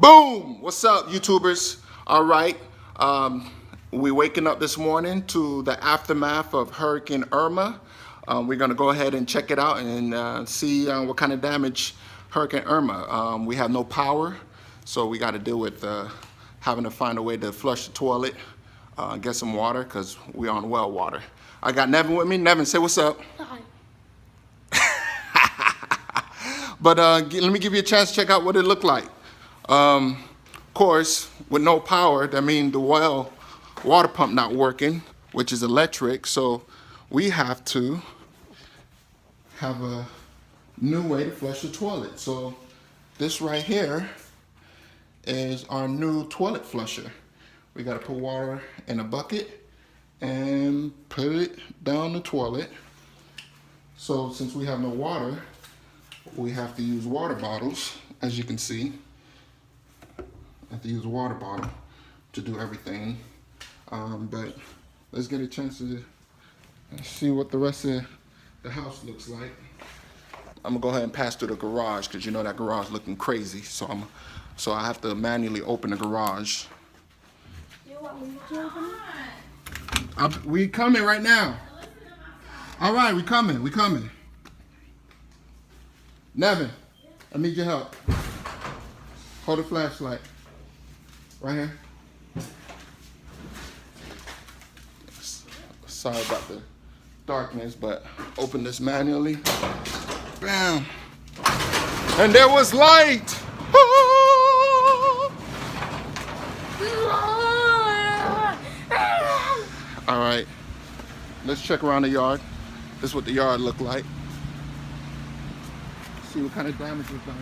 Boom! What's up, YouTubers? All right, we waking up this morning to the aftermath of Hurricane Irma. We're gonna go ahead and check it out and see what kind of damage Hurricane Irma. We have no power, so we got to deal with having to find a way to flush the toilet, get some water, because we're on well water. I got Nevin with me. Nevin, say what's up. Hi. But let me give you a chance to check out what it looked like. Of course, with no power, that means the well water pump not working, which is electric. So we have to have a new way to flush the toilet. So this right here is our new toilet flusher. We got to put water in a bucket and put it down the toilet. So since we have no water, we have to use water bottles, as you can see. I have to use a water bottle to do everything. But let's get a chance to see what the rest of the house looks like. I'm gonna go ahead and pass through the garage because you know that garage looking crazy. So I have to manually open the garage. You want me to open it? We coming right now. All right, we coming. Nevin, I need your help. Hold the flashlight. Right here. Sorry about the darkness, but open this manually. Bam. And there was light. All right, let's check around the yard. This is what the yard looked like. See what kind of damage was done.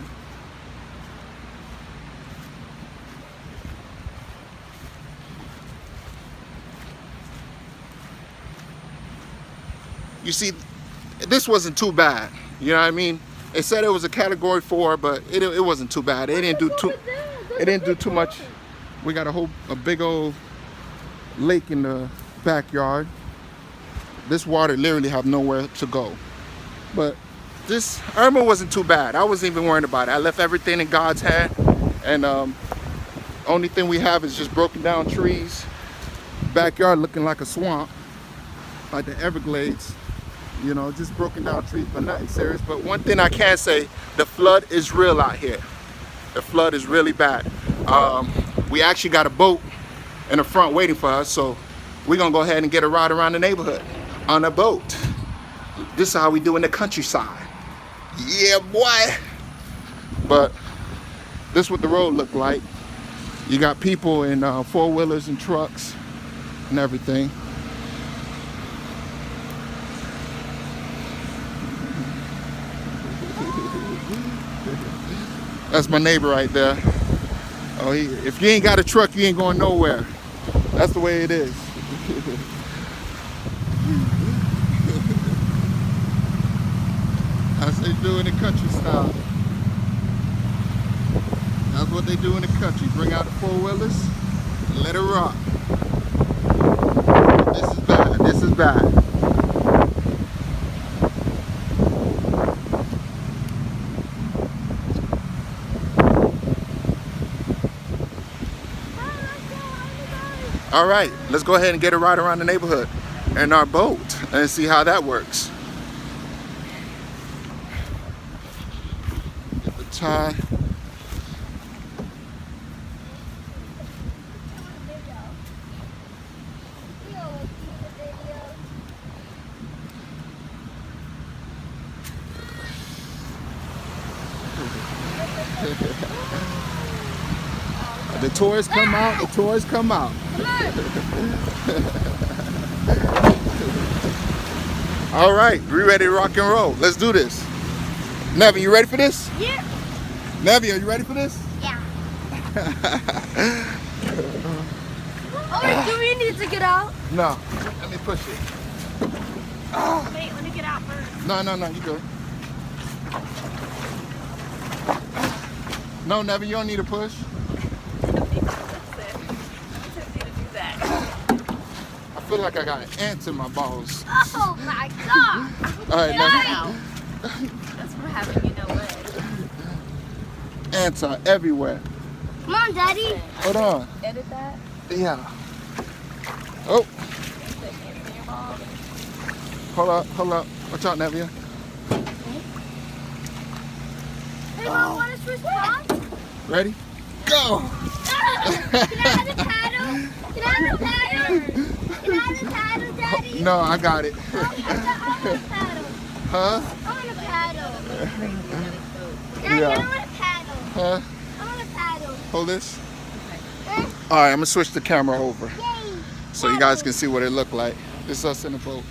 You see, this wasn't too bad. You know what I mean? It said it was a category 4, but it wasn't too bad. It didn't do too much. We got a big old lake in the backyard. This water literally have nowhere to go. But this Irma wasn't too bad. I wasn't even worried about it. I left everything in God's hand, and only thing we have is just broken down trees. Backyard looking like a swamp, like the Everglades. You know, just broken down trees, but nothing serious. But one thing I can say, the flood is real out here. The flood is really bad. We actually got a boat in the front waiting for us, so we're gonna go ahead and get a ride around the neighborhood on a boat. This is how we do in the countryside. Yeah, boy. But this is what the road looked like. You got people in four-wheelers and trucks and everything. That's my neighbor right there. Oh, if you ain't got a truck, you ain't going nowhere. That's the way it is. As they do in the country style. That's what they do in the country. Bring out the four-wheelers and let it rock. This is bad. This is bad. All right, let's go ahead and get a ride around the neighborhood in our boat and see how that works. Get the tie. The toys come out, the toys come out. All right, we ready to rock and roll. Let's do this. Nevin, you ready for this? Yeah. Nevin, are you ready for this? Yeah. Oh, do we need to get out? No, let me push it. Wait, let me get out first. No, you good. No, Nevin, you don't need a push. I feel like I got ants in my balls. Oh my God! All right, Wow. That's for having you no leg. Ants are everywhere. Come on, Daddy. Hold on. Edit that. Yeah. Oh. Hold up. Watch out, Nevia. Hey, Mom, want to switch spots? Ready? Go! Can I have the paddle? Can I have the paddle? Can I have the paddle, Daddy? No, I got it. I want a paddle. Huh? I want a paddle. Daddy, Yeah. I want a paddle. Huh? I want a paddle. Hold this. Eh? All right, I'm gonna switch the camera over Yay. so you guys can see what it looked like. This is us in the boat.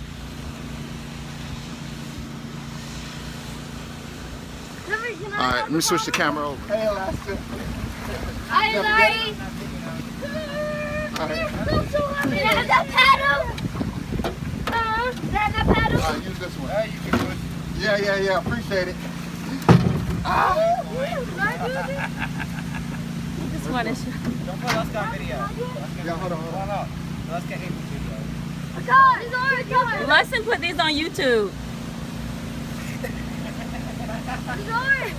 All right, let me switch the camera over. Hey, Alaska. Hi, Larry. All right. Can I have that paddle? Can I have that paddle? All right, use this one. Yeah. Appreciate it. Just want to show. Don't put Alaska on video. Yeah, hold on. Alaska hates video. God, it's already gone. Lesson put these on YouTube. Lord,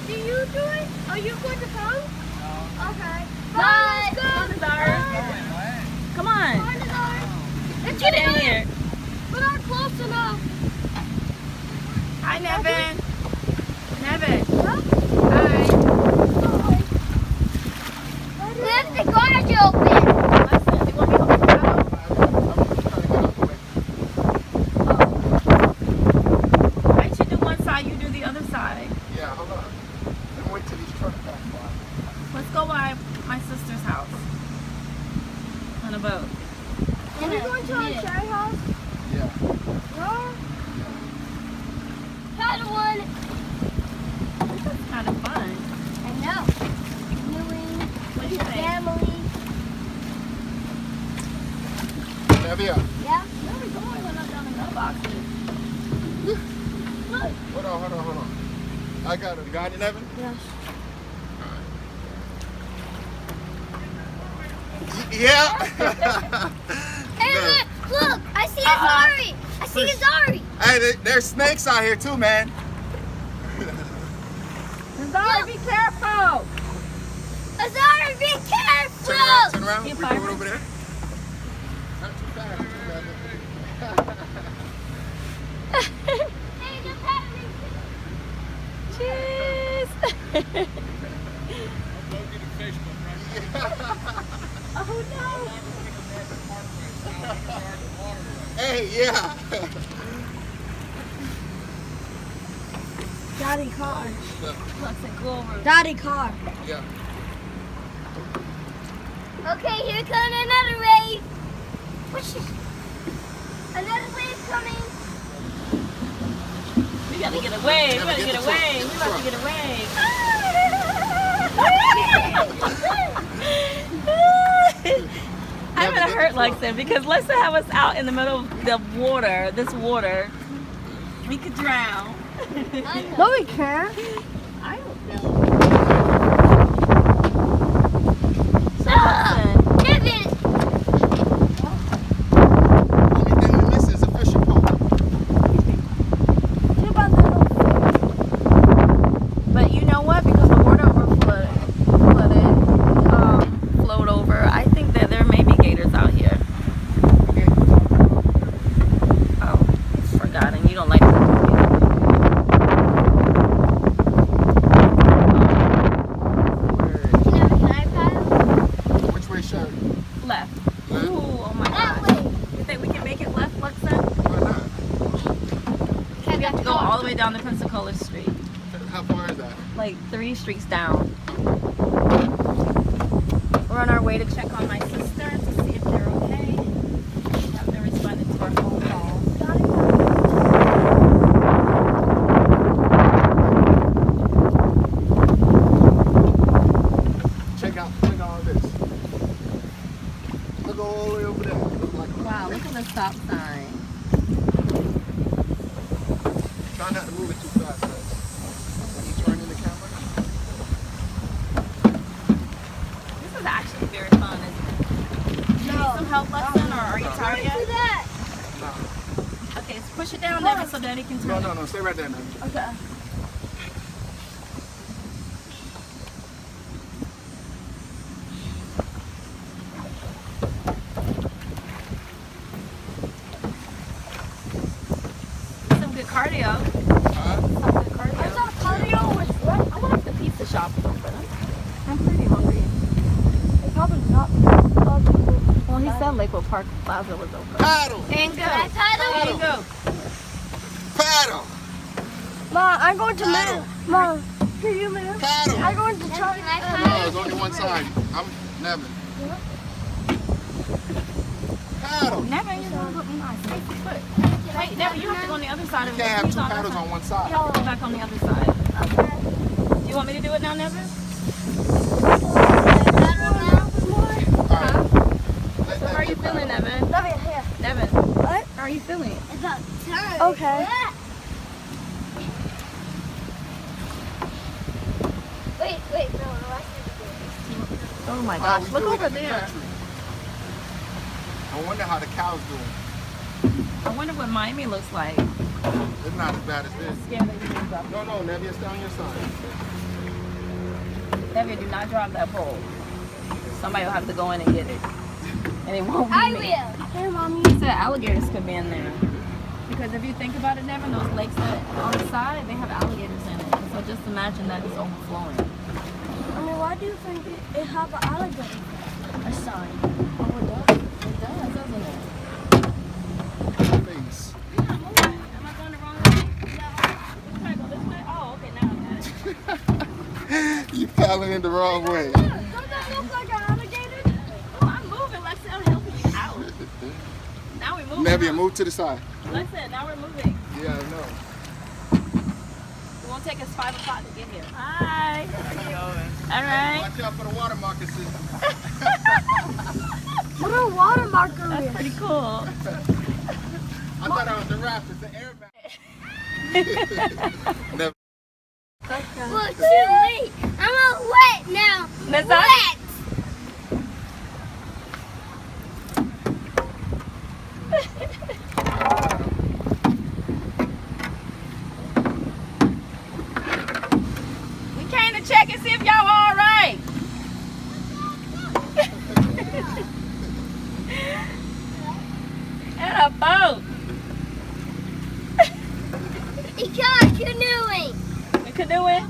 do you do it? Are you going to come? No. Okay. Bye. Come on, Zara. Come on. Let's Get in here. We're not close enough. Hi, Nevin. Nevin. Hi. Let the garage open. Lesson, you want me to hold the paddle? I should do one side, you do the other side. Yeah, hold on. Let me wait till these trucks pass by. Let's go by my sister's house. On a boat. Are we going to our cherry house? Yeah. No. Paddle one. This is kind of fun. I know. Canoeing What do with you the think? family. Nevia. Yeah. Where are we going? We're not down the mailboxes. Look. Hold on. I got it. You got it, Nevin? Yes. Yeah. Hey, look! I see a Zari! I see a Zari! Hey, there's snakes out here too, man. Zara, be careful. A Zari, be careful! Turn around. You We fire go me? over there. Not too fast. Hey, the paddling. Cheers. Oh no. Hey, yeah. Daddy car. Lesson, go over. Daddy car. Yeah. Okay, here comes another wave. Another wave coming. We gotta get away. We gotta get away. We about to get away. I'm gonna hurt Lexon because Lexon have us out in the middle of the water, this water. We could drown. No, we can't. I don't know. So Lexon, Kevin! Only thing we miss is a fishing pole. but you know what? Because the water flowed over. I think that there may be gators out here. Oh, forgotten. You don't like. Can I paddle? Which way, Sherry? Left. Left? Ooh, oh my That God. way. You think we can make it left, Lexon? Why not? We have to go all the way down to Pensacola Street. How far is that? Like 3 streets down. We're on our way to check on my sister to see if they're okay. They haven't responded to our phone calls. Check out all this. Look all the way over there. Look like a Wow, look at the stop sign. Try not to move it too fast, guys. When you turn in the camera. This is actually very fun, isn't it? Do you need some help, Lexon, or are you tired Do yet? that. No. Okay, so push it down, Devin, so Daddy can turn. No. Stay right there now. Okay. cardio. Huh? Something cardio. I saw cardio with what? I wonder if the pizza shop is open. I'm pretty hungry. It's probably not. Well, he said Lakewood Park Plaza was open. Paddle. Bingo. Paddle. Bingo. Paddle. Mom, I'm going to Paddle. move. Mom, can you move? Paddle. I'm going to try. No, there's only one side. I'm Nevin. Paddle. Never, you're going to put me on safe foot. Wait, Never, you have to go on the other side You of can't have he's two that paddles side. on one side. Go back on the other side. You want me to do it now, Never? Alright. So how are you feeling, Nevin? Here. Nevin, What? how are you feeling? It's about time. Okay. Wait, no, Oh my Oh, gosh, we look do it over in the there. country. I wonder how the cows doing. I wonder what Miami looks like. It's not as bad as this. Scared that you can drop No, Nevia, stay on your side. Nevin, do not drop that pole. Somebody will have to go in and get it. And it won't be I me. will. Hey, Mommy. He said alligators could be in there. Because if you think about it, Nevin, those lakes that on the side, they have alligators in it. So just imagine that it's overflowing. I mean, why do you think it have an alligator? A sign. Oh, it does. It does, doesn't it? Face. You're not moving. Am I going the wrong way? No. I'm trying to go this way? Oh, okay, now I got it. You paddling the wrong way. Does that look like an alligator? Oh, I'm moving. Let's see, I'm helping you out. Now we're moving. Nevia, move to the side. Listen, now we're moving. Yeah, I know. It won't take us 5 o'clock to get here. Hi. All right. Watch out for the water marker system. What a water marker That's is. pretty cool. I thought that was the raft. It's the airbag. Nevia. Look, too late. I'm all wet now. That's Wet. We came to check and see if y'all all right. And a boat. Canoeing. You canoeing?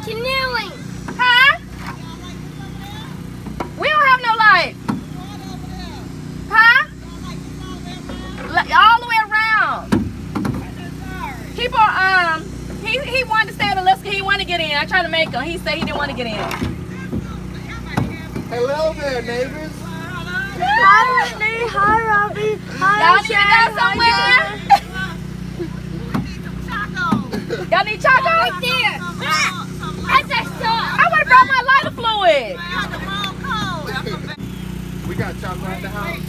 Canoeing. Huh? We don't have no light. Huh? All the way around. People, he wanted to stay on the list. He wanted to get in. I tried to make him. He said he didn't want to get in. Hello there, neighbors. Hi, Whitney. Hi, Robbie. Hi, Y'all need to go somewhere? Y'all need chocolate? Right there. That's our song. I would have brought my lighter fluid. We got chocolate at the house.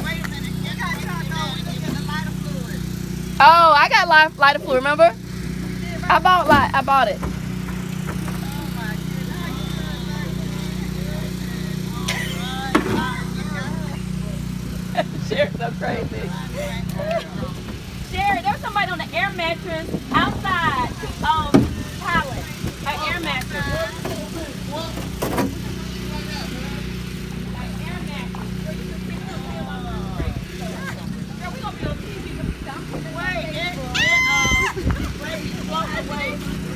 Oh, I got lighter fluid, remember? I bought it. Sherry's so crazy. Sherry, there's somebody on an air mattress outside pallet. An air mattress. Girl, we gonna be on TV.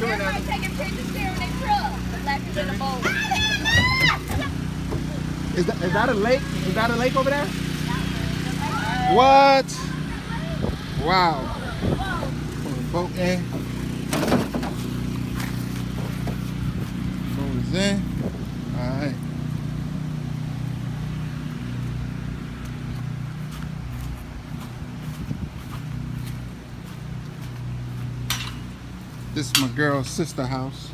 Everybody taking pictures there in their truck. Left in the boat. Is that a lake? Is that a lake over there? What? Wow. Boat in. Boat is in. All right. This is my girl's sister house.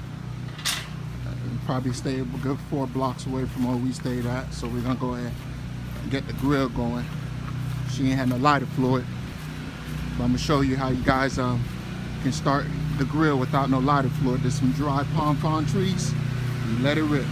Probably stay a good 4 blocks away from where we stayed at. So we're gonna go ahead and get the grill going. She ain't had no lighter fluid. But I'm gonna show you how you guys can start the grill without no lighter fluid. There's some dry palm trees. You let it rip.